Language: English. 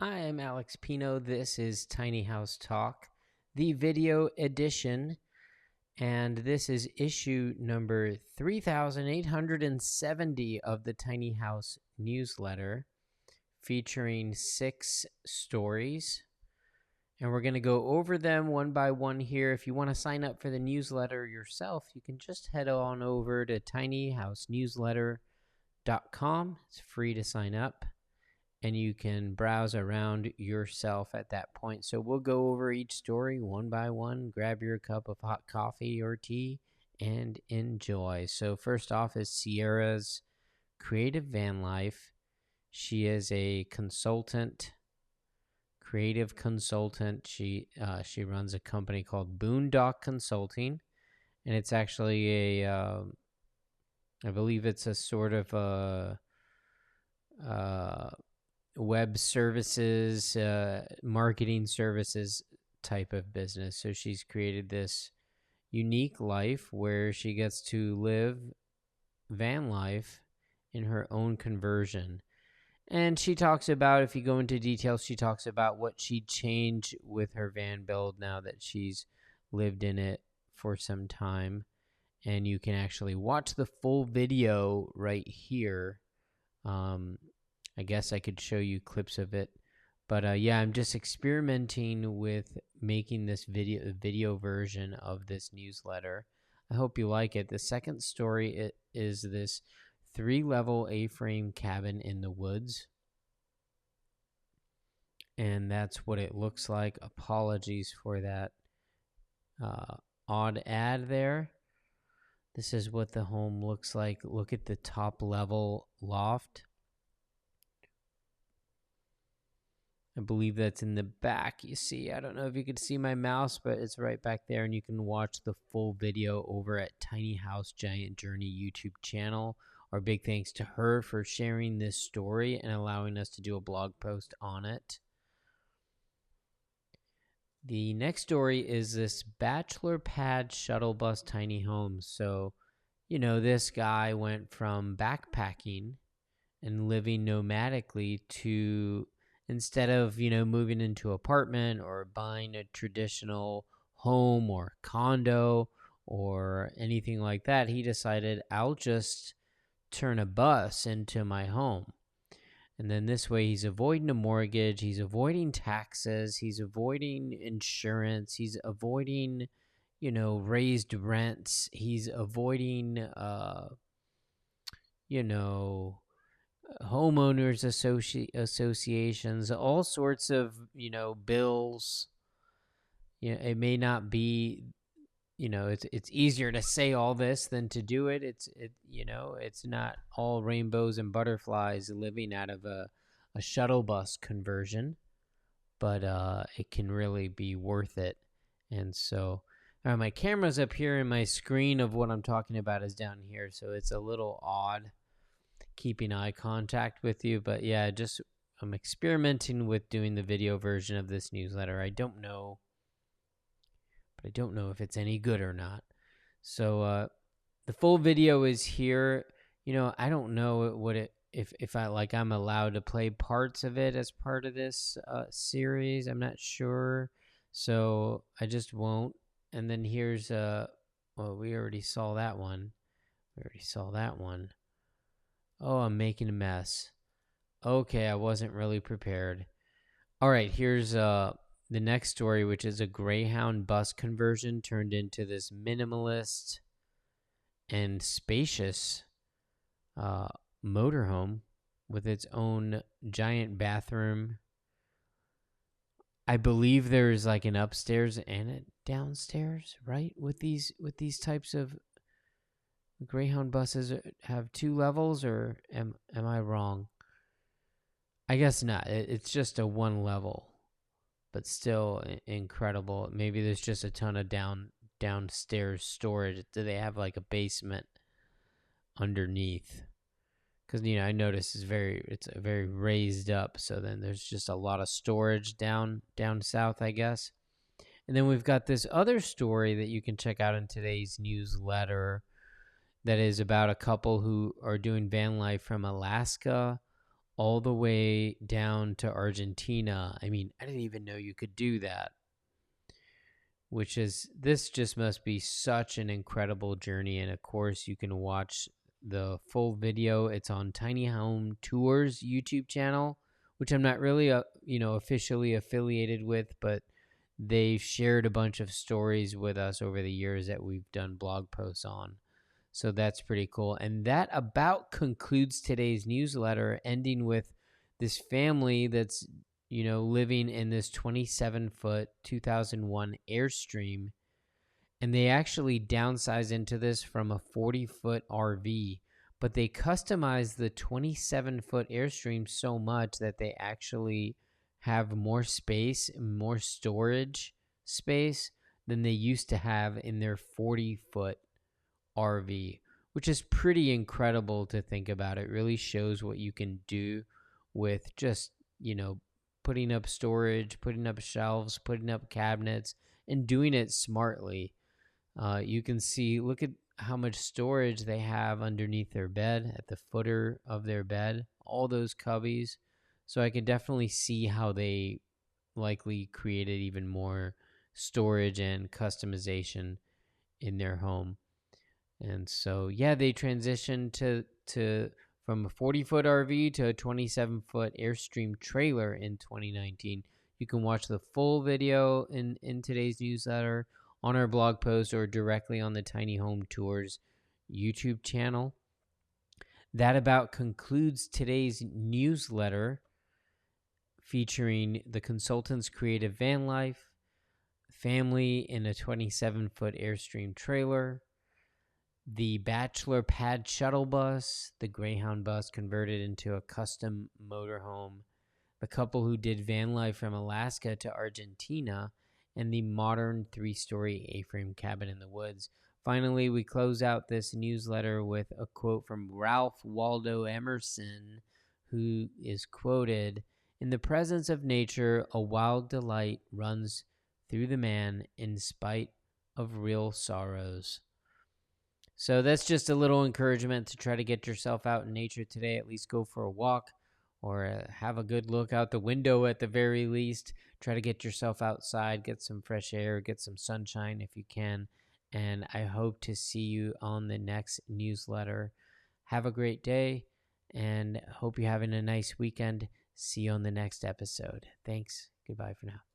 I am Alex Pino. This is Tiny House Talk, the video edition, and this is issue number 3870 of the Tiny House newsletter, featuring 6 stories. And we're going to go over them one by one here. If you want to sign up for the newsletter yourself, you can just head on over to tinyhousenewsletter.com. It's free to sign up, and you can browse around yourself at that point. So we'll go over each story one by one. Grab your cup of hot coffee or tea and enjoy. So first off is Sierra's creative van life. She is a creative consultant. She runs a company called Boondock Consulting, and it's actually I believe it's a sort of a web services, marketing services type of business. So she's created this unique life where she gets to live van life in her own conversion. And she talks about, if you go into details, she talks about what she'd change with her van build now that she's lived in it for some time. And you can actually watch the full video right here. I guess I could show you clips of it. But yeah, I'm just experimenting with making this video version of this newsletter. I hope you like it. The second story is this 3-level A-frame cabin in the woods. And that's what it looks like. Apologies for that odd ad there. This is what the home looks like. Look at the top level loft. I believe that's in the back. You see, I don't know if you could see my mouse, but it's right back there, and you can watch the full video over at Tiny House Giant Journey YouTube channel. Our big thanks to her for sharing this story and allowing us to do a blog post on it. The next story is this Bachelor Pad shuttle bus tiny home. So, this guy went from backpacking and living nomadically to, instead of, moving into an apartment or buying a traditional home or condo or anything like that, he decided, I'll just turn a bus into my home. And then this way he's avoiding a mortgage, he's avoiding taxes, he's avoiding insurance, he's avoiding, raised rents, he's avoiding, homeowners associations, all sorts of, bills. It may not be, it's easier to say all this than to do it. It's not all rainbows and butterflies living out of a shuttle bus conversion, but it can really be worth it. And so my camera's up here and my screen of what I'm talking about is down here, so it's a little odd keeping eye contact with you. But yeah, I'm experimenting with doing the video version of this newsletter. I don't know if it's any good or not. So the full video is here. I don't know if I'm allowed to play parts of it as part of this series. I'm not sure. So I just won't. And then here's we already saw that one. Oh, I'm making a mess. Okay, I wasn't really prepared. All right, here's the next story, which is a Greyhound bus conversion turned into this minimalist and spacious motorhome with its own giant bathroom. I believe there's like an upstairs and a downstairs, right? With these types of Greyhound buses have 2 levels, or am I wrong? I guess not. It's just a 1 level, but still incredible. Maybe there's just a ton of downstairs storage. Do they have like a basement underneath? Because I noticed it's very raised up. So then there's just a lot of storage down south, I guess. And then we've got this other story that you can check out in today's newsletter that is about a couple who are doing van life from Alaska all the way down to Argentina. I mean, I didn't even know you could do that. This just must be such an incredible journey. And of course, you can watch the full video. It's on Tiny Home Tours YouTube channel, which I'm not really, officially affiliated with, but they've shared a bunch of stories with us over the years that we've done blog posts on. So that's pretty cool. And that about concludes today's newsletter, ending with this family that's living in this 27-foot 2001 Airstream. And they actually downsize into this from a 40-foot RV. But they customized the 27-foot Airstream so much that they actually have more space, more storage space than they used to have in their 40-foot RV, which is pretty incredible to think about. It really shows what you can do with just, putting up storage, putting up shelves, putting up cabinets, and doing it smartly. You can see, look at how much storage they have underneath their bed, at the footer of their bed, all those cubbies. So I can definitely see how they likely created even more storage and customization in their home. And so, yeah, they transitioned to from a 40-foot RV to a 27-foot Airstream trailer in 2019. You can watch the full video in today's newsletter, on our blog post, or directly on the Tiny Home Tours YouTube channel. That about concludes today's newsletter, featuring the consultant's creative van life, family in a 27-foot Airstream trailer, the Bachelor pad shuttle bus, the Greyhound bus converted into a custom motorhome, the couple who did van life from Alaska to Argentina, and the modern 3-story A-frame cabin in the woods. Finally, we close out this newsletter with a quote from Ralph Waldo Emerson, who is quoted, "In the presence of nature, a wild delight runs through the man in spite of real sorrows." So that's just a little encouragement to try to get yourself out in nature today. At least go for a walk, or have a good look out the window at the very least. Try to get yourself outside, get some fresh air, get some sunshine if you can. And I hope to see you on the next newsletter. Have a great day, and hope you're having a nice weekend. See you on the next episode. Thanks. Goodbye for now.